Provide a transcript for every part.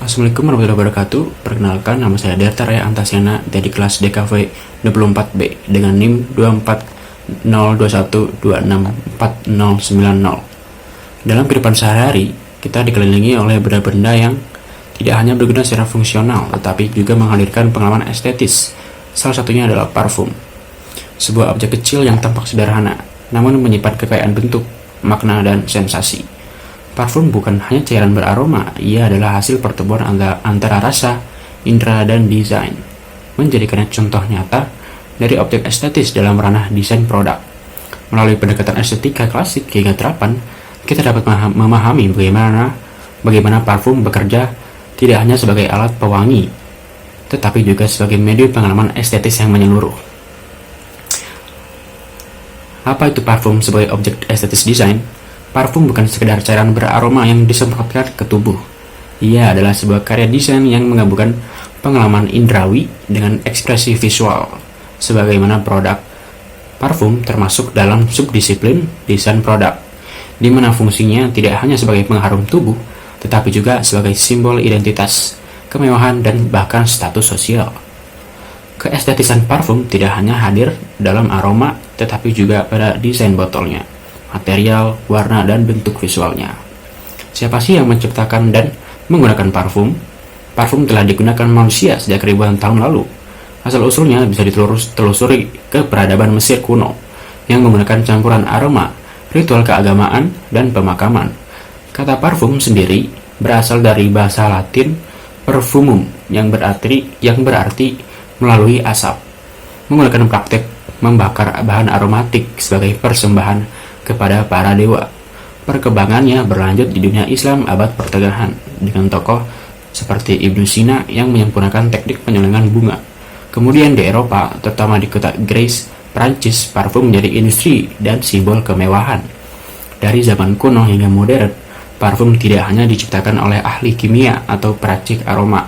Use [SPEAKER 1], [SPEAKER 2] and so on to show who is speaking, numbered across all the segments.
[SPEAKER 1] Assalamualaikum warahmatullahi wabarakatuh. Perkenalkan, nama saya Derta Raya Antasyana dari kelas DKV 24B dengan NIM 24021264090. Dalam kehidupan sehari-hari, kita dikelilingi oleh benda-benda yang tidak hanya berguna secara fungsional, tetapi juga menghadirkan pengalaman estetis. Salah satunya adalah parfum. Sebuah objek kecil yang tampak sederhana, namun menyimpan kekayaan bentuk, makna, dan sensasi. Parfum bukan hanya cairan beraroma, ia adalah hasil pertemuan antara rasa, indera, dan desain, menjadikannya contoh nyata dari objek estetis dalam ranah desain produk. Melalui pendekatan estetika klasik hingga terapan, kita dapat memahami bagaimana parfum bekerja tidak hanya sebagai alat pewangi, tetapi juga sebagai medium pengalaman estetis yang menyeluruh. Apa itu parfum sebagai objek estetis desain? Parfum bukan sekedar cairan beraroma yang disemprotkan ke tubuh. Ia adalah sebuah karya desain yang menggabungkan pengalaman indrawi dengan ekspresi visual. Sebagaimana produk, parfum termasuk dalam subdisiplin desain produk, di mana fungsinya tidak hanya sebagai pengharum tubuh, tetapi juga sebagai simbol identitas, kemewahan, dan bahkan status sosial. Keestetisan parfum tidak hanya hadir dalam aroma, tetapi juga pada desain botolnya, material, warna, dan bentuk visualnya. Siapa sih yang menciptakan dan menggunakan parfum? Parfum telah digunakan manusia sejak ribuan tahun lalu. Asal-usulnya bisa ditelusuri ke peradaban Mesir kuno, yang menggunakan campuran aroma, ritual keagamaan, dan pemakaman. Kata parfum sendiri berasal dari bahasa Latin perfumum, yang berarti melalui asap, menggunakan praktek membakar bahan aromatik sebagai persembahan kepada para dewa. Perkembangannya berlanjut di dunia Islam abad pertengahan dengan tokoh seperti Ibnu Sina yang menyempurnakan teknik penyelengan bunga. Kemudian di Eropa, terutama di kota Grasse, Prancis, parfum menjadi industri dan simbol kemewahan. Dari zaman kuno hingga modern, parfum tidak hanya diciptakan oleh ahli kimia atau peracik aroma,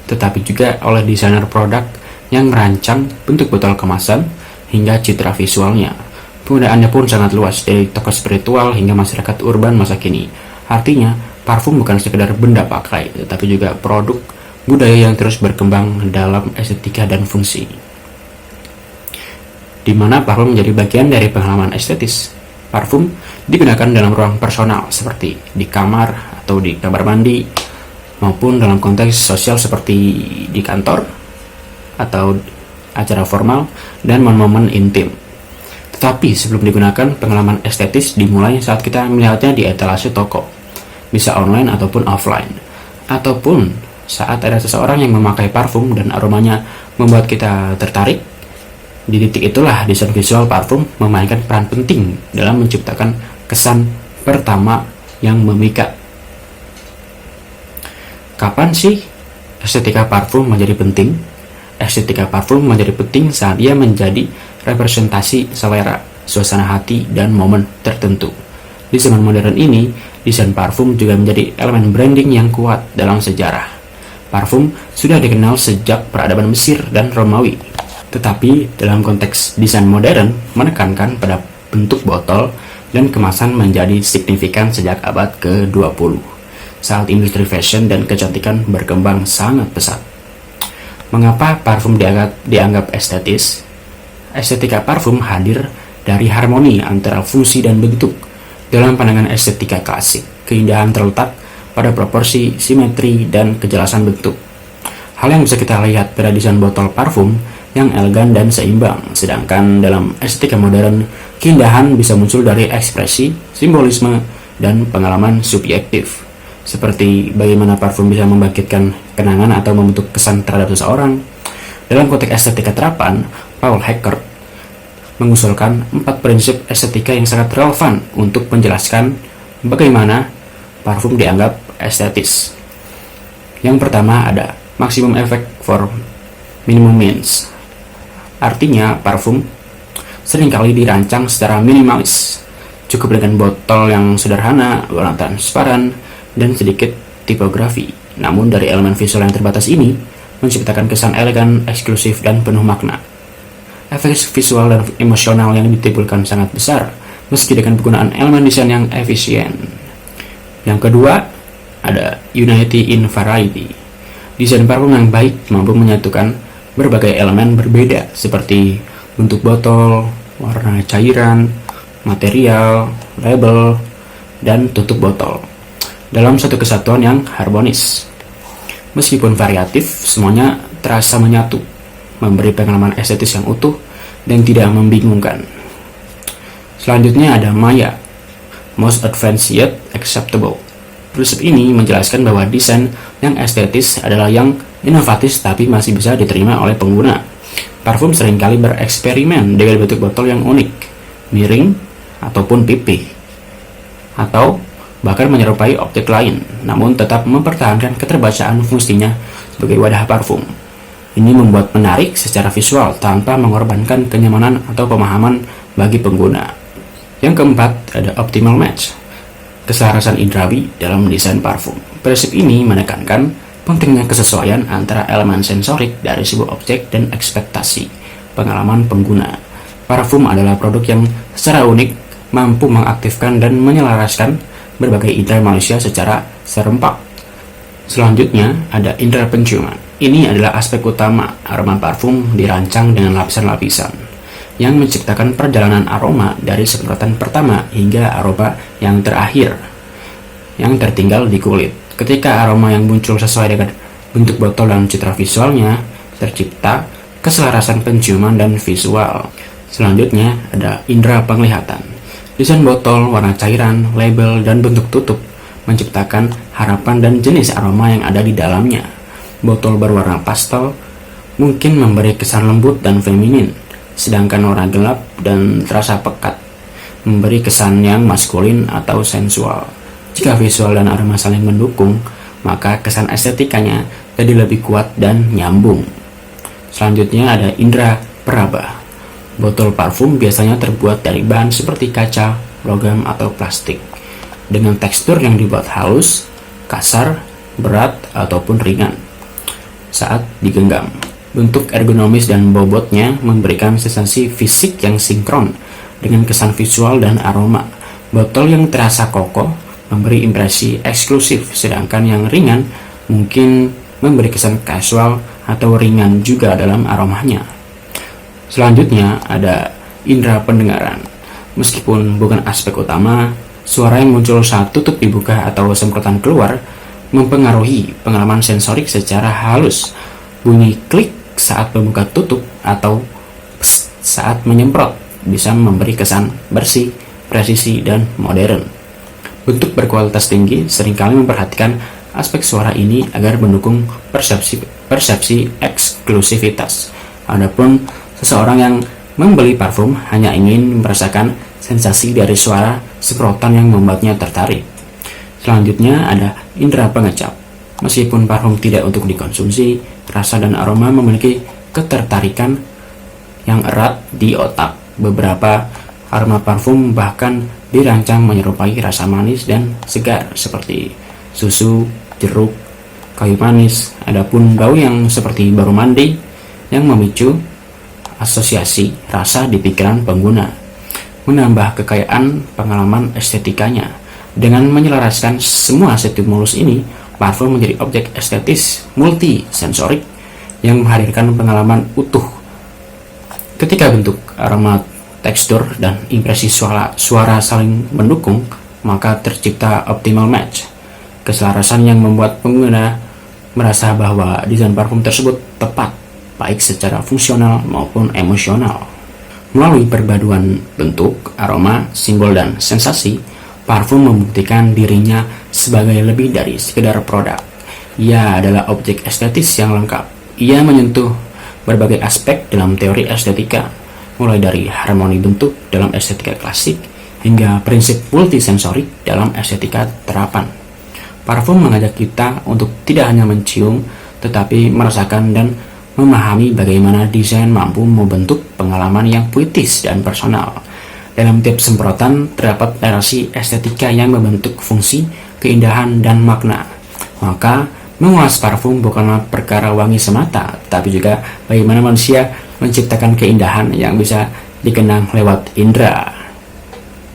[SPEAKER 1] tetapi juga oleh desainer produk yang merancang bentuk botol kemasan hingga citra visualnya. Penggunaannya pun sangat luas, dari tokoh spiritual hingga masyarakat urban masa kini. Artinya, parfum bukan sekedar benda pakai, tetapi juga produk budaya yang terus berkembang dalam estetika dan fungsi. Di mana parfum menjadi bagian dari pengalaman estetis. Parfum digunakan dalam ruang personal, seperti di kamar atau di kamar mandi, maupun dalam konteks sosial seperti di kantor atau acara formal dan momen-momen intim. Tetapi sebelum digunakan, pengalaman estetis dimulai saat kita melihatnya di etalase toko, bisa online ataupun offline, ataupun saat ada seseorang yang memakai parfum dan aromanya membuat kita tertarik. Di titik itulah desain visual parfum memainkan peran penting dalam menciptakan kesan pertama yang memikat. Kapan sih estetika parfum menjadi penting? Estetika parfum menjadi penting saat ia menjadi representasi selera, suasana hati, dan momen tertentu. Di zaman modern ini, desain parfum juga menjadi elemen branding yang kuat dalam sejarah. Parfum sudah dikenal sejak peradaban Mesir dan Romawi, tetapi dalam konteks desain modern menekankan pada bentuk botol dan kemasan menjadi signifikan sejak abad ke-20, saat industri fashion dan kecantikan berkembang sangat pesat. Mengapa parfum dianggap estetis? Estetika parfum hadir dari harmoni antara fungsi dan bentuk. Dalam pandangan estetika klasik, keindahan terletak pada proporsi, simetri, dan kejelasan bentuk. Hal yang bisa kita lihat pada desain botol parfum yang elegan dan seimbang. Sedangkan dalam estetika modern, keindahan bisa muncul dari ekspresi, simbolisme, dan pengalaman subjektif. Seperti bagaimana parfum bisa membangkitkan kenangan atau membentuk kesan terhadap seseorang. Dalam konteks estetika terapan, Paul Hackert mengusulkan 4 prinsip estetika yang sangat relevan untuk menjelaskan bagaimana parfum dianggap estetis. Yang pertama ada maximum effect for minimum means. Artinya parfum seringkali dirancang secara minimalis, cukup dengan botol yang sederhana, warna transparan, dan sedikit tipografi. Namun dari elemen visual yang terbatas ini menciptakan kesan elegan, eksklusif, dan penuh makna. Efek visual dan emosional yang ditimbulkan sangat besar, meski dengan penggunaan elemen desain yang efisien. Yang kedua, ada unity in variety. Desain parfum yang baik mampu menyatukan berbagai elemen berbeda seperti bentuk botol, warna cairan, material, label, dan tutup botol dalam satu kesatuan yang harmonis. Meskipun variatif, semuanya terasa menyatu, memberi pengalaman estetis yang utuh dan tidak membingungkan. Selanjutnya ada Maya, Most Advanced Yet Acceptable. Prinsip ini menjelaskan bahwa desain yang estetis adalah yang inovatif tapi masih bisa diterima oleh pengguna. Parfum seringkali bereksperimen dengan bentuk botol yang unik, miring, ataupun pipih, atau bahkan menyerupai objek lain, namun tetap mempertahankan keterbacaan fungsinya sebagai wadah parfum. Ini membuat menarik secara visual tanpa mengorbankan kenyamanan atau pemahaman bagi pengguna. Yang keempat, ada optimal match, keselarasan indrawi dalam desain parfum. Prinsip ini menekankan pentingnya kesesuaian antara elemen sensorik dari sebuah objek dan ekspektasi pengalaman pengguna. Parfum adalah produk yang secara unik mampu mengaktifkan dan menyelaraskan berbagai indera manusia secara serempak. Selanjutnya ada indera penciuman. Ini adalah aspek utama aroma parfum dirancang dengan lapisan-lapisan yang menciptakan perjalanan aroma dari semprotan pertama hingga aroma yang terakhir yang tertinggal di kulit. Ketika aroma yang muncul sesuai dengan bentuk botol dan citra visualnya, tercipta keselarasan penciuman dan visual. Selanjutnya ada indera penglihatan. Desain botol, warna cairan, label, dan bentuk tutup menciptakan harapan dan jenis aroma yang ada di dalamnya. Botol berwarna pastel mungkin memberi kesan lembut dan feminin, sedangkan warna gelap dan terasa pekat memberi kesan yang maskulin atau sensual. Jika visual dan aroma saling mendukung, maka kesan estetikanya jadi lebih kuat dan nyambung. Selanjutnya ada indera peraba. Botol parfum biasanya terbuat dari bahan seperti kaca, logam, atau plastik, dengan tekstur yang dibuat halus, kasar, berat, ataupun ringan saat digenggam. Bentuk ergonomis dan bobotnya memberikan sensasi fisik yang sinkron dengan kesan visual dan aroma. Botol yang terasa kokoh memberi impresi eksklusif, sedangkan yang ringan mungkin memberi kesan casual atau ringan juga dalam aromanya. Selanjutnya ada indera pendengaran. Meskipun bukan aspek utama, suara yang muncul saat tutup dibuka atau semprotan keluar mempengaruhi pengalaman sensorik secara halus. Bunyi klik saat membuka tutup atau psst saat menyemprot bisa memberi kesan bersih, presisi, dan modern. Bentuk berkualitas tinggi seringkali memperhatikan aspek suara ini agar mendukung persepsi eksklusivitas. Adapun seseorang yang membeli parfum hanya ingin merasakan sensasi dari suara semprotan yang membuatnya tertarik. Selanjutnya ada indera pengecap. Meskipun parfum tidak untuk dikonsumsi, rasa dan aroma memiliki ketertarikan yang erat di otak. Beberapa aroma parfum bahkan dirancang menyerupai rasa manis dan segar seperti susu, jeruk, kayu manis. Adapun bau yang seperti baru mandi yang memicu asosiasi rasa di pikiran pengguna, menambah kekayaan pengalaman estetikanya. Dengan menyelaraskan semua stimulus ini, parfum menjadi objek estetis multisensorik yang menghadirkan pengalaman utuh. Ketika bentuk, aroma, tekstur, dan impresi suara saling mendukung, maka tercipta optimal match. Keselarasan yang membuat pengguna merasa bahwa desain parfum tersebut tepat, baik secara fungsional maupun emosional. Melalui perpaduan bentuk, aroma, simbol, dan sensasi, parfum membuktikan dirinya sebagai lebih dari sekedar produk. Ia adalah objek estetis yang lengkap. Ia menyentuh berbagai aspek dalam teori estetika, mulai dari harmoni bentuk dalam estetika klasik hingga prinsip multisensorik dalam estetika terapan. Parfum mengajak kita untuk tidak hanya mencium, tetapi merasakan dan memahami bagaimana desain mampu membentuk pengalaman yang puitis dan personal. Dalam tiap semprotan terdapat narasi estetika yang membentuk fungsi, keindahan, dan makna. Maka, mengulas parfum bukanlah perkara wangi semata, tapi juga bagaimana manusia menciptakan keindahan yang bisa dikenang lewat indera.